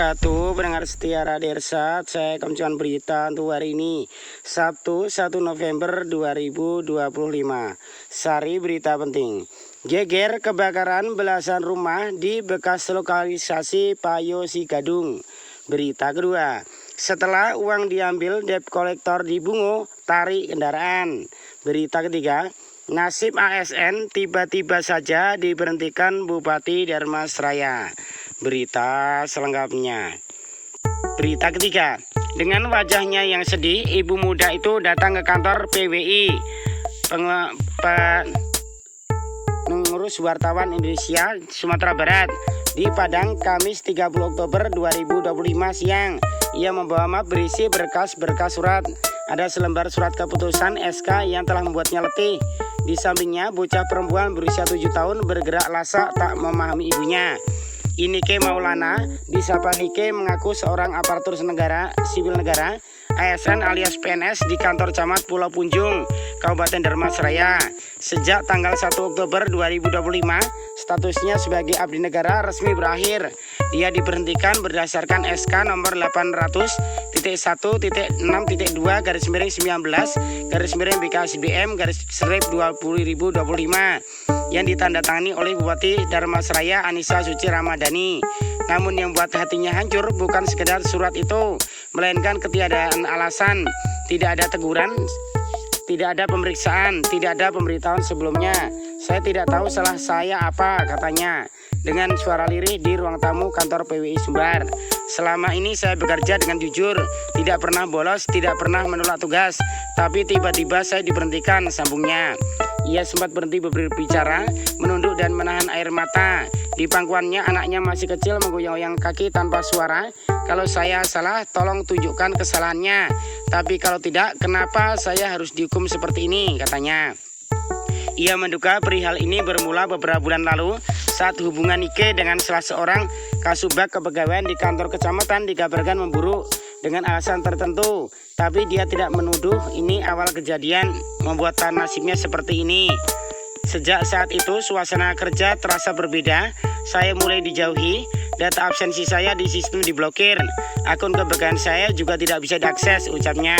wabarakatuh. Pendengar setia Radersat, saya akan berita untuk hari ini Sabtu 1 November 2025. Sari berita penting. Geger kebakaran belasan rumah di bekas lokalisasi Payo Sigadung. Berita kedua, setelah uang diambil debt collector di Bungo, tarik kendaraan. Berita ketiga, nasib ASN tiba-tiba saja diberhentikan Bupati Dharmasraya. Berita selengkapnya. Berita ketiga, dengan wajahnya yang sedih, ibu muda itu datang ke kantor PWI, pengurus wartawan Indonesia Sumatera Barat di Padang, Kamis 30 Oktober 2025 siang. Ia membawa map berisi berkas-berkas surat. Ada selembar surat keputusan SK yang telah membuatnya letih. Di sampingnya bocah perempuan berusia 7 tahun bergerak lasak tak memahami ibunya. Inike Maulana, disapa Nike, mengaku seorang aparatur sipil negara ASN alias PNS di kantor Camat Pulau Punjung, Kabupaten Dharmasraya. Sejak tanggal 1 Oktober 2025, statusnya sebagai abdi negara resmi berakhir. Dia diberhentikan berdasarkan SK nomor 800.1.6.2/BKSDM/BKSDM/2025 yang ditandatangani oleh Bupati Dharmasraya Anissa Suci Ramadhani. Namun yang buat hatinya hancur bukan sekedar surat itu, melainkan ketiadaan alasan. Tidak ada teguran, tidak ada pemeriksaan, tidak ada pemberitahuan sebelumnya. Saya tidak tahu salah saya apa, katanya dengan suara lirih di ruang tamu kantor PWI Sumbar. Selama ini saya bekerja dengan jujur, tidak pernah bolos, tidak pernah menolak tugas, tapi tiba-tiba saya diberhentikan, sambungnya. Ia sempat berhenti berbicara, menunduk dan menahan air mata. Di pangkuannya anaknya masih kecil menggoyang-goyang kaki tanpa suara. Kalau saya salah, tolong tunjukkan kesalahannya. Tapi kalau tidak, kenapa saya harus dihukum seperti ini, katanya. Ia menduga perihal ini bermula beberapa bulan lalu saat hubungan Nike dengan salah seorang kasubag kepegawaian di kantor kecamatan dikabarkan memburuk dengan alasan tertentu. Tapi dia tidak menuduh ini awal kejadian membuat nasibnya seperti ini. Sejak saat itu suasana kerja terasa berbeda. Saya mulai dijauhi, data absensi saya di sistem diblokir, akun kepegawaian saya juga tidak bisa diakses, ucapnya.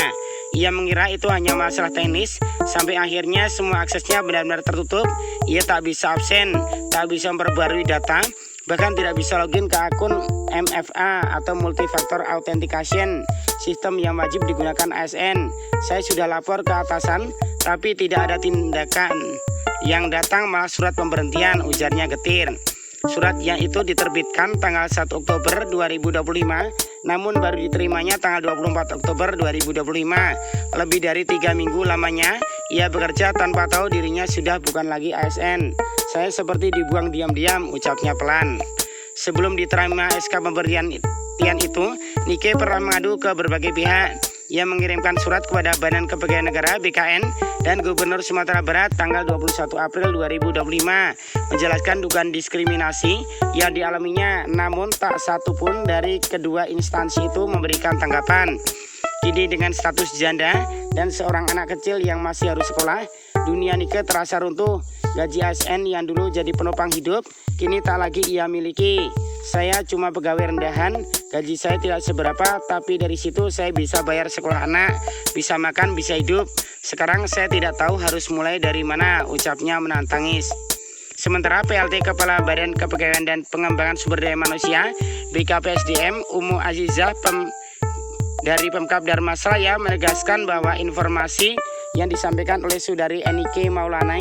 Ia mengira itu hanya masalah teknis, sampai akhirnya semua aksesnya benar-benar tertutup. Ia tak bisa absen, tak bisa memperbarui data, bahkan tidak bisa login ke akun MFA atau Multi-Factor Authentication, sistem yang wajib digunakan ASN. Saya sudah lapor ke atasan, tapi tidak ada tindakan. Yang datang malah surat pemberhentian, ujarnya getir. Surat yang itu diterbitkan tanggal 1 Oktober 2025, namun baru diterimanya tanggal 24 Oktober 2025. Lebih dari 3 minggu lamanya, ia bekerja tanpa tahu dirinya sudah bukan lagi ASN. Saya seperti dibuang diam-diam, ucapnya pelan. Sebelum diterima SK pemberhentian itu, Nike pernah mengadu ke berbagai pihak. Ia mengirimkan surat kepada Badan Kepegawaian Negara BKN dan Gubernur Sumatera Barat tanggal 21 April 2025 menjelaskan dugaan diskriminasi yang dialaminya, namun tak satu pun dari kedua instansi itu memberikan tanggapan. Kini dengan status janda dan seorang anak kecil yang masih harus sekolah, dunia Nike terasa runtuh. Gaji ASN yang dulu jadi penopang hidup, kini tak lagi ia miliki. Saya cuma pegawai rendahan, gaji saya tidak seberapa, tapi dari situ saya bisa bayar sekolah anak, bisa makan, bisa hidup. Sekarang saya tidak tahu harus mulai dari mana, ucapnya menahan tangis. Sementara PLT Kepala Badan Kepegawaian dan Pengembangan Sumber Daya Manusia BKPSDM Umu Azizah dari Pemkab Dharmasraya menegaskan bahwa informasi yang disampaikan oleh Saudari Enike Maulana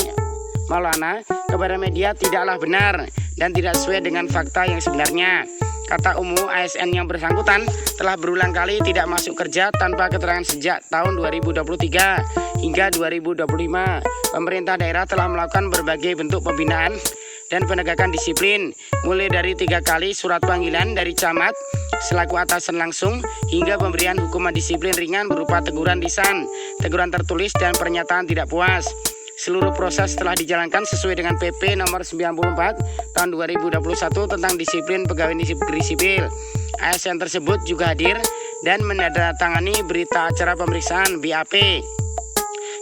kepada media tidaklah benar dan tidak sesuai dengan fakta yang sebenarnya. Kata Umu, ASN yang bersangkutan telah berulang kali tidak masuk kerja tanpa keterangan sejak tahun 2023 hingga 2025. Pemerintah daerah telah melakukan berbagai bentuk pembinaan dan penegakan disiplin, mulai dari 3 kali surat panggilan dari camat selaku atasan langsung hingga pemberian hukuman disiplin ringan berupa teguran lisan, teguran tertulis, dan pernyataan tidak puas. Seluruh proses telah dijalankan sesuai dengan PP nomor 94 tahun 2021 tentang disiplin pegawai negeri sipil. ASN tersebut juga hadir dan menandatangani berita acara pemeriksaan BAP.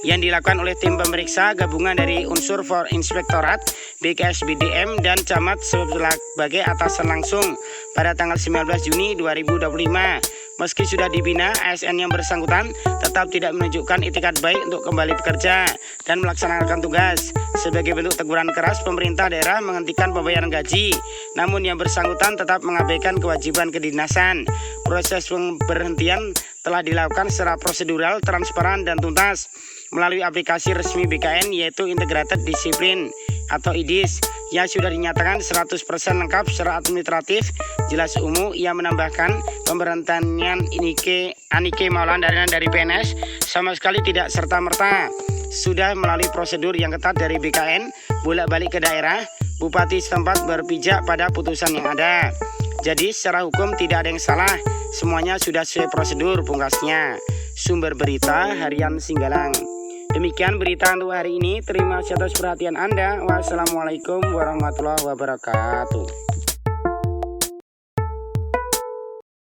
yang dilakukan oleh tim pemeriksa gabungan dari unsur for Inspektorat, BKSBDM, dan Camat sebagai atasan langsung pada tanggal 19 Juni 2025. Meski sudah dibina, ASN yang bersangkutan tetap tidak menunjukkan itikat baik untuk kembali bekerja dan melaksanakan tugas. Sebagai bentuk teguran keras, pemerintah daerah menghentikan pembayaran gaji, namun yang bersangkutan tetap mengabaikan kewajiban kedinasan. Proses pemberhentian telah dilakukan secara prosedural, transparan, dan tuntas melalui aplikasi resmi BKN, yaitu Integrated Discipline atau IDIS, yang sudah dinyatakan 100% lengkap secara administratif, jelas umum. Ia menambahkan pemberhentian Anike Maulana dari PNS sama sekali tidak serta-merta, sudah melalui prosedur yang ketat dari BKN, bolak-balik ke daerah, bupati setempat berpijak pada putusan yang ada. Jadi secara hukum tidak ada yang salah, semuanya sudah sesuai prosedur, pungkasnya. Sumber berita Harian Singgalang. Demikian berita untuk hari ini. Terima kasih atas perhatian Anda. Wassalamualaikum warahmatullahi wabarakatuh.